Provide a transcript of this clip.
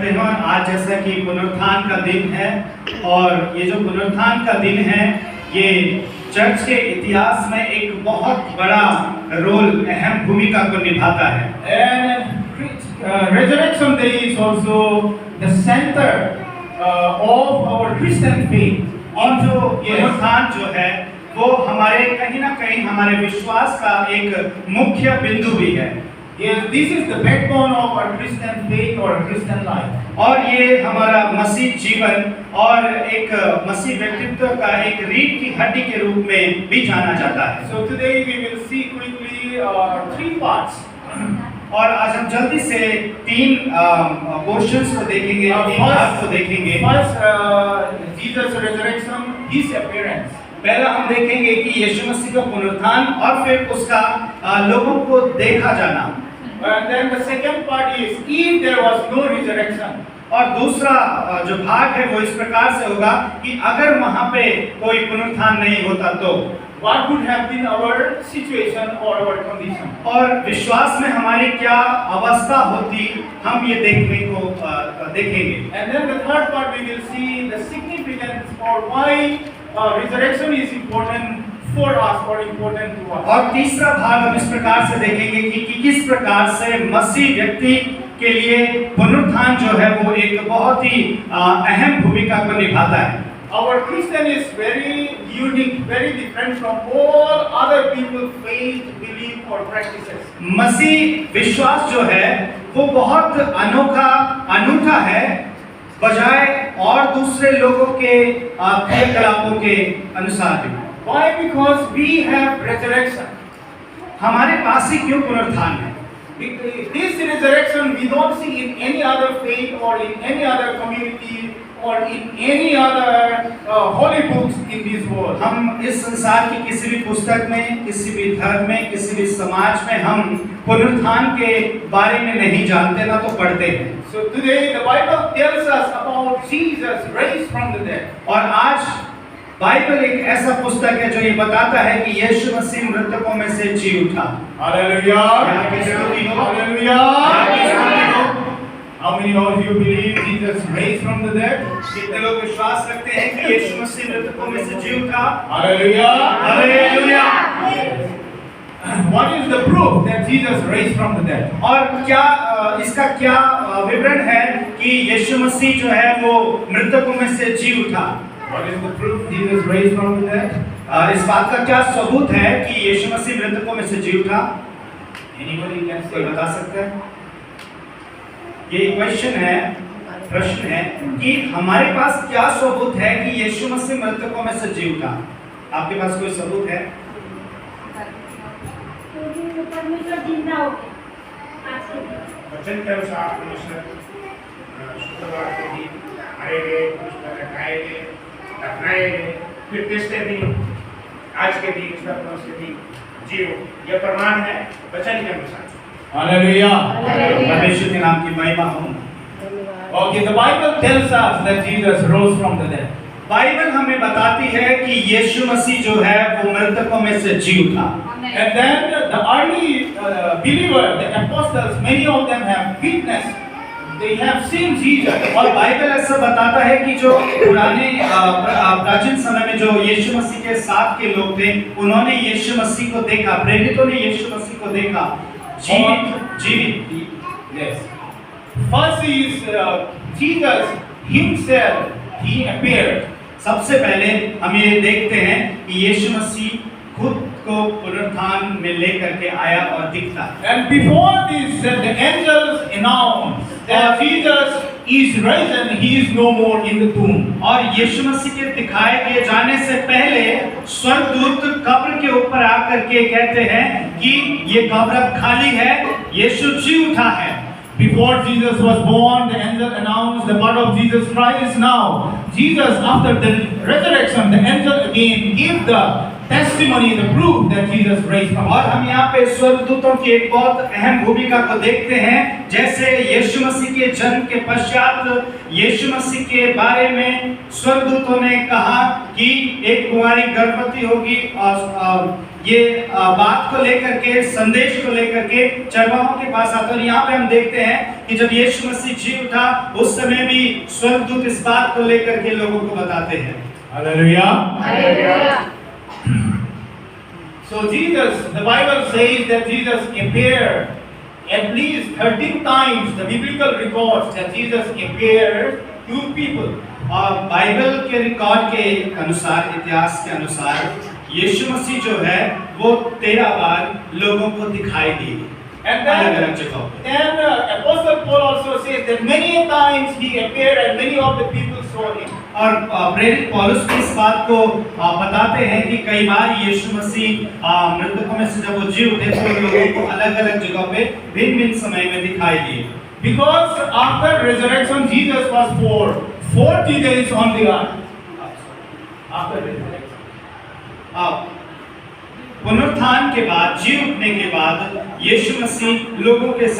करते हैं और आज जैसा कि पुनरुत्थान का दिन है और ये जो पुनरुत्थान का दिन है ये चर्च के इतिहास में एक बहुत बड़ा रोल, अहम भूमिका को निभाता है। And Resurrection Day is also the center of our Christian faith. और जो पुनरुत्थान जो है वो हमारे कहीं ना कहीं हमारे विश्वास का एक मुख्य बिंदु भी है। Yes, this is the backbone of our Christian faith or Christian life. और ये हमारा मसीह जीवन और एक मसीह व्यक्तित्व का एक रीढ़ की हड्डी के रूप में भी जाना जाता है। So today we will see quickly three parts. और आज हम जल्दी से तीन पोर्शंस को देखेंगे, तीन भाग को देखेंगे। First, Jesus' resurrection, His appearance. पहला हम देखेंगे कि यीशु मसीह का पुनरुत्थान और फिर उसका लोगों को देखा जाना। And then the second part is if there was no resurrection. और दूसरा जो भाग है वो इस प्रकार से होगा कि अगर वहां पे कोई पुनरुत्थान नहीं होता तो What would have been our situation or our condition? और विश्वास में हमारी क्या अवस्था होती, हम ये देखने को देखेंगे। And then the third part we will see the significance or why resurrection is important for us or important to us. और तीसरा भाग हम इस प्रकार से देखेंगे कि किस प्रकार से मसीह व्यक्ति के लिए पुनरुत्थान जो है वो एक बहुत ही अहम भूमिका को निभाता है। Our Christian is very unique, very different from all other people's faith, belief or practices. मसीह विश्वास जो है वो बहुत अनूठा है बजाय और दूसरे लोगों के क्रियाकलापों के अनुसार भी। Why? Because we have resurrection. हमारे पास ही क्यों पुनरुत्थान है? This resurrection we don't see in any other faith or in any other community or in any other holy books in this world. हम इस संसार की किसी भी पुस्तक में, किसी भी धर्म में, किसी भी समाज में हम पुनरुत्थान के बारे में नहीं जानते, ना तो पढ़ते हैं। So today the Bible tells us about Jesus raised from the dead. और आज बाइबल एक ऐसा पुस्तक है जो ये बताता है कि यीशु मसीह मृतकों में से जी उठा। Hallelujah! Hallelujah! How many of you believe Jesus raised from the dead? कितने लोग विश्वास रखते हैं कि यीशु मसीह मृतकों में से जी उठा? Hallelujah! Hallelujah! What is the proof that Jesus raised from the dead? और क्या इसका क्या विवरण है कि यीशु मसीह जो है वो मृतकों में से जी उठा? What is the proof Jesus raised from the dead? इस बात का क्या सबूत है कि यीशु मसीह मृतकों में से जी उठा? Anybody can कोई say? बता सकता है? ये क्वेश्चन है, प्रश्न है कि हमारे पास क्या सबूत है कि यीशु मसीह मृतकों में से जी उठा? आपके पास कोई सबूत है? परमेश्वर जिंदा हो गए। वचन के अनुसार परमेश्वर शुक्रवार के दिन आए गए, खाए गए, दफनाए गए, फिर तीसरे दिन आज के दिन के दिन जी उठे। यह प्रमाण है वचन के अनुसार। Hallelujah! परमेश्वर के नाम की महिमा हो। Okay, the Bible tells us that Jesus rose from the dead. Bible हमें बताती है कि यीशु मसीह जो है वो मृतकों में से जी उठा। And then the early believers, the apostles, many of them have witnessed. They have seen Jesus. और बाइबल ऐसा बताता है कि जो पुराने प्राचीन समय में जो यीशु मसीह के साथ के लोग थे, उन्होंने यीशु मसीह को देखा, प्रेरितों ने यीशु मसीह को देखा जीवित। Yes. First is Jesus himself. He appeared. सबसे पहले हम ये देखते हैं कि यीशु मसीह खुद को पुनरुत्थान में लेकर के आया और दिखता है। And before this, the angels announced that Jesus is risen. He is no more in the tomb. और यीशु मसीह के दिखाए दिए जाने से पहले स्वर्गदूत कब्र के ऊपर आकर के कहते हैं कि ये कब्र खाली है, यीशु जी उठा है। Before Jesus was born, the angel announced the birth of Jesus Christ. Now, Jesus, after the resurrection, the angel again gave the testimony, the proof that Jesus raised from the और dead. हम यहाँ पे स्वर्गदूतों की एक बहुत अहम भूमिका को देखते हैं। जैसे यीशु मसीह के जन्म के पश्चात यीशु मसीह के बारे में स्वर्गदूतों ने कहा कि एक कुंवारी गर्भवती होगी और ये बात को लेकर के, संदेश को लेकर के चरवाहों के पास आता है। और यहाँ पे हम देखते हैं कि जब यीशु मसीह जी उठा, उस समय भी स्वर्गदूत इस बात को लेकर के लोगों को बताते हैं। Hallelujah. So Jesus, the Bible says that Jesus appeared at least 13 times. The biblical records that Jesus appeared to people. और बाइबल के रिकॉर्ड के अनुसार, इतिहास के अनुसार, यीशु मसीह जो है वो 13 बार लोगों को दिखाई दी And अलग-अलग जगहों पे। then Apostle Paul also says that many times he appeared and many of the people saw him. और प्रेरित पौलुस भी इस बात को बताते हैं कि कई बार यीशु मसीह मृतकों में से जब वो जी उठे तो लोगों को अलग-अलग जगहों पे भिन्न-भिन्न समय में दिखाई दिए। Because after resurrection Jesus was for 40 days on the earth. After resurrection. पुनरुत्थान के बाद, जी उठने के बाद यीशु मसीह लोगों के साथ